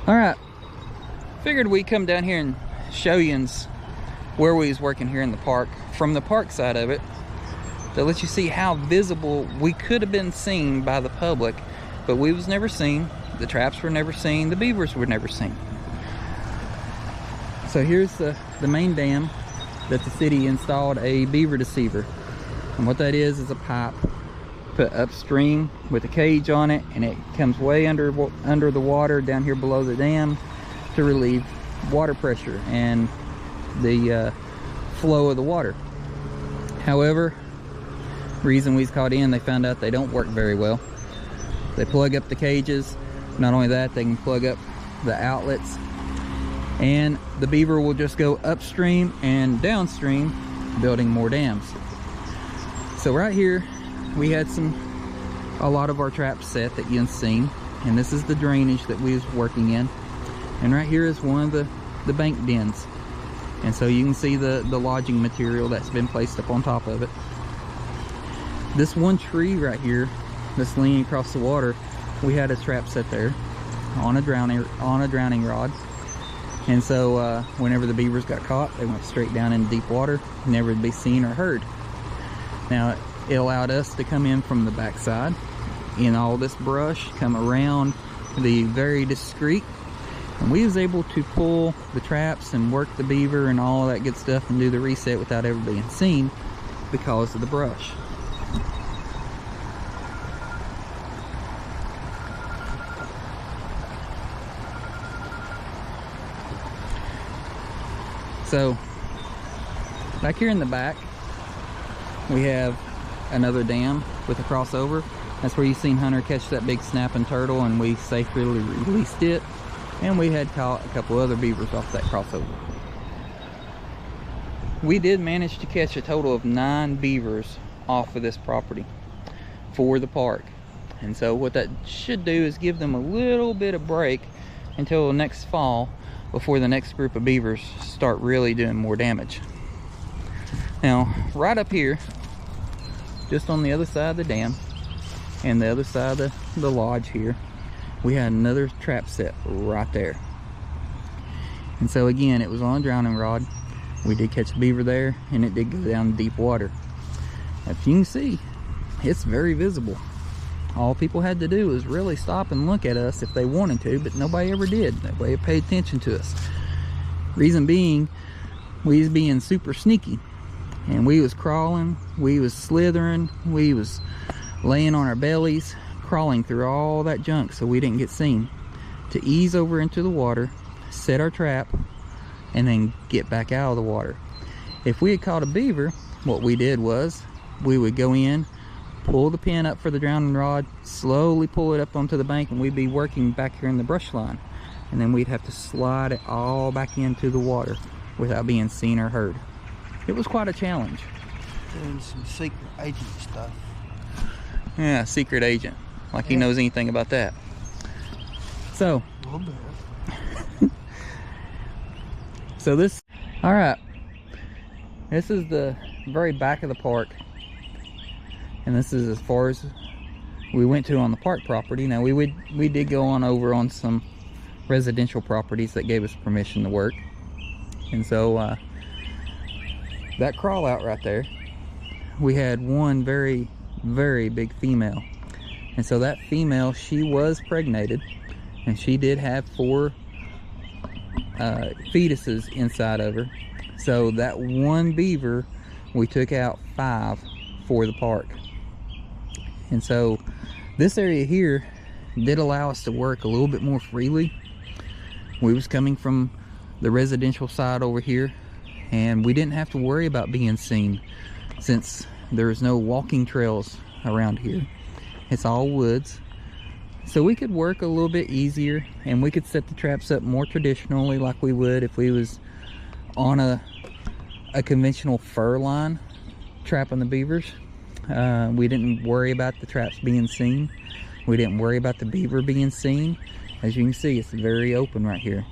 All right, figured we'd come down here and show you where we was working here in the park, from the park side of it, to let you see how visible we could have been seen by the public, but we was never seen. The traps were never seen. The beavers were never seen. So here's the main dam that the city installed a beaver deceiver. And what that is a pipe put upstream with a cage on it, and it comes way under the water down here below the dam to relieve water pressure and the flow of the water. However, reason we was caught in, they found out they don't work very well. They plug up the cages. Not only that, they can plug up the outlets, and the beaver will just go upstream and downstream, building more dams. So right here we had a lot of our traps set that you've seen, and this is the drainage that we was working in. And right here is one of the bank dens, and so you can see the lodging material that's been placed up on top of it. This one tree right here that's leaning across the water, we had a trap set there on a drowning rod. And so whenever the beavers got caught, they went straight down in deep water, never to be seen or heard. Now it allowed us to come in from the backside in all this brush, come around the very discreet, and we was able to pull the traps and work the beaver and all of that good stuff and do the reset without ever being seen because of the brush. So back here in the back we have another dam with a crossover. That's where you seen Hunter catch that big snapping turtle, and we safely released it, and we had caught a couple other beavers off that crossover. We did manage to catch a total of 9 beavers off of this property for the park, and so what that should do is give them a little bit of break until next fall, before the next group of beavers start really doing more damage. Now right up here, just on the other side of the dam and the other side of the lodge here, we had another trap set right there. And so again, it was on a drowning rod. We did catch a beaver there, and it did go down deep water. As you can see, it's very visible. All people had to do was really stop and look at us if they wanted to, but nobody ever did. Nobody paid attention to us. Reason being, we was being super sneaky, and we was crawling, we was slithering, we was laying on our bellies, crawling through all that junk so we didn't get seen, to ease over into the water, set our trap, and then get back out of the water. If we had caught a beaver, what we did was we would go in, pull the pin up for the drowning rod, slowly pull it up onto the bank, and we'd be working back here in the brush line, and then we'd have to slide it all back into the water without being seen or heard. It was quite a challenge. Doing some secret agent stuff. Yeah, secret agent, like he knows anything about that. So A little bit. So this, all right, this is the very back of the park, and this is as far as we went to on the park property. Now we did go on over on some residential properties that gave us permission to work, and so that crawl out right there, we had one very big female, and so that female, she was pregnated, and she did have 4 fetuses inside of her. So that one beaver, we took out 5 for the park. And so this area here did allow us to work a little bit more freely. We was coming from the residential side over here, and we didn't have to worry about being seen, since there's no walking trails around here. It's all woods. So we could work a little bit easier, and we could set the traps up more traditionally like we would if we was on a conventional fur line trapping the beavers. We didn't worry about the traps being seen. We didn't worry about the beaver being seen. As you can see, it's very open right here,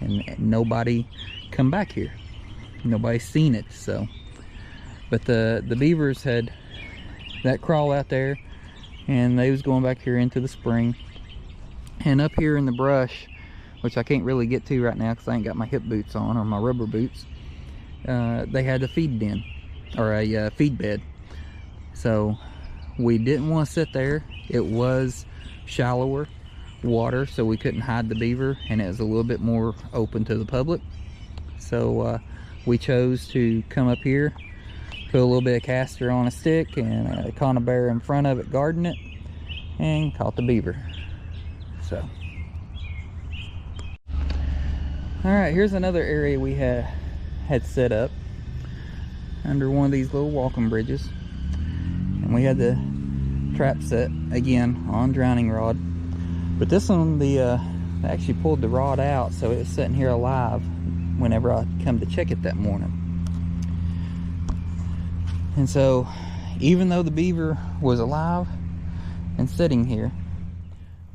and nobody come back here. Nobody's seen it. So, but the beavers had that crawl out there, and they was going back here into the spring. And up here in the brush, which I can't really get to right now because I ain't got my hip boots on, or my rubber boots. They had a feed den, or a feed bed. So we didn't want to sit there. It was shallower water, so we couldn't hide the beaver, and it was a little bit more open to the public. So we chose to come up here, put a little bit of castor on a stick and a conibear in front of it, garden it, and caught the beaver. So, all right, here's another area we had set up under one of these little walking bridges, and we had the trap set again on drowning rod. But this one, they actually pulled the rod out, so it was sitting here alive whenever I come to check it that morning. And so, even though the beaver was alive and sitting here,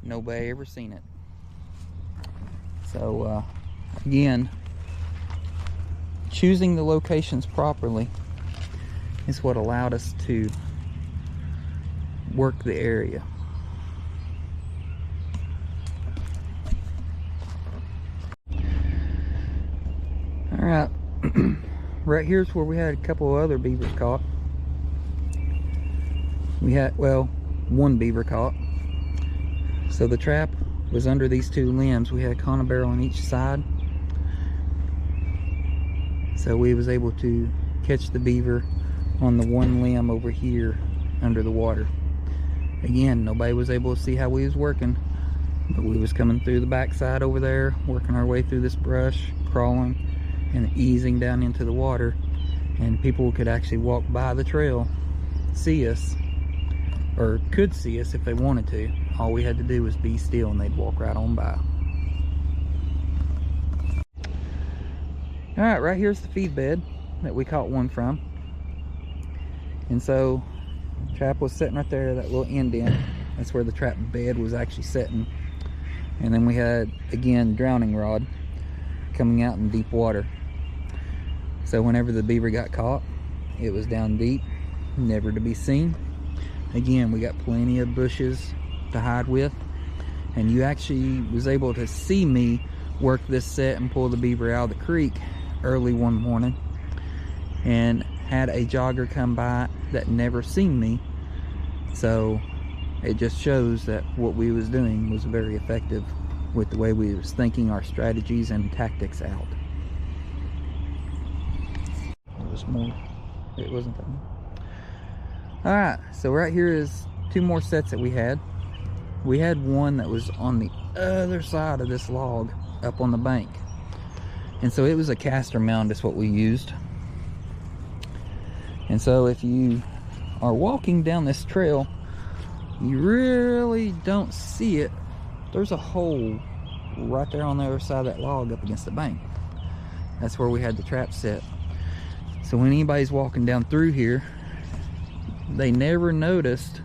nobody ever seen it. So, again, choosing the locations properly is what allowed us to work the area. All right, right here's where we had a couple of other beavers caught. We had, well, one beaver caught. So the trap was under these two limbs. We had a conibear on each side. So we was able to catch the beaver on the one limb over here under the water. Again, nobody was able to see how we was working, but we was coming through the backside over there, working our way through this brush, crawling and easing down into the water, and people could actually walk by the trail, see us, or could see us if they wanted to. All we had to do was be still and they'd walk right on by. All right, right here's the feed bed that we caught one from. And so trap was sitting right there, that little indent. That's where the trap bed was actually sitting. And then we had, again, drowning rod coming out in deep water. So whenever the beaver got caught, it was down deep, never to be seen. Again, we got plenty of bushes to hide with, and you actually was able to see me work this set and pull the beaver out of the creek early one morning, and had a jogger come by that never seen me. So it just shows that what we was doing was very effective with the way we was thinking our strategies and tactics out. It was more, it wasn't that one. All right, so right here is two more sets that we had. We had one that was on the other side of this log up on the bank, and so it was a castor mound is what we used. And so if you are walking down this trail, you really don't see it. There's a hole right there on the other side of that log up against the bank. That's where we had the trap set. So when anybody's walking down through here, they never noticed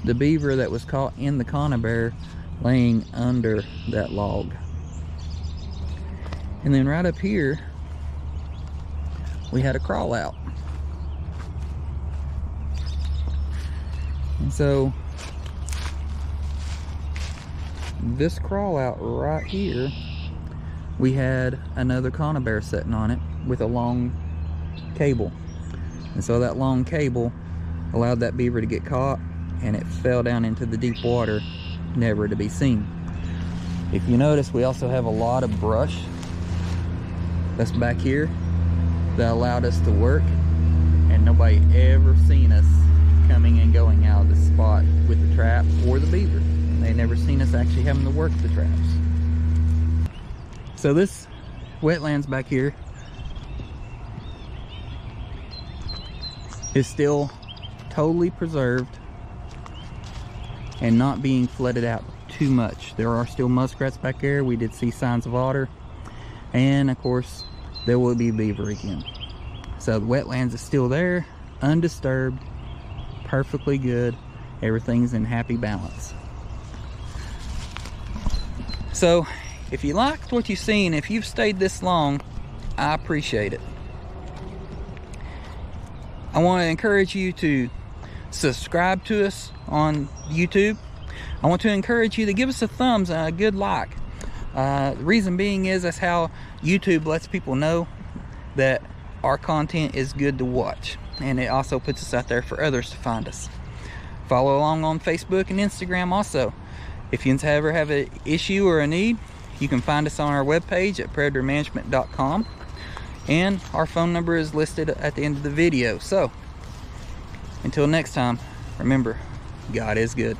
the beaver that was caught in the conibear laying under that log. And then right up here, we had a crawl out. And so this crawl out right here, we had another conibear sitting on it with a long cable. And so that long cable allowed that beaver to get caught, and it fell down into the deep water, never to be seen. If you notice, we also have a lot of brush that's back here that allowed us to work, and nobody ever seen us coming and going out of the spot with the trap or the beaver. They never seen us actually having to work the traps. So this wetlands back here is still totally preserved and not being flooded out too much. There are still muskrats back there. We did see signs of otter, and of course there will be beaver again. So the wetlands is still there, undisturbed, perfectly good. Everything's in happy balance. So if you liked what you've seen, if you've stayed this long, I appreciate it. I want to encourage you to subscribe to us on YouTube. I want to encourage you to give us a thumbs and a good like. The reason being is that's how YouTube lets people know that our content is good to watch, and it also puts us out there for others to find us. Follow along on Facebook and Instagram also. If you ever have an issue or a need, you can find us on our webpage at predatormanagement.com, and our phone number is listed at the end of the video. So until next time, remember, God is good.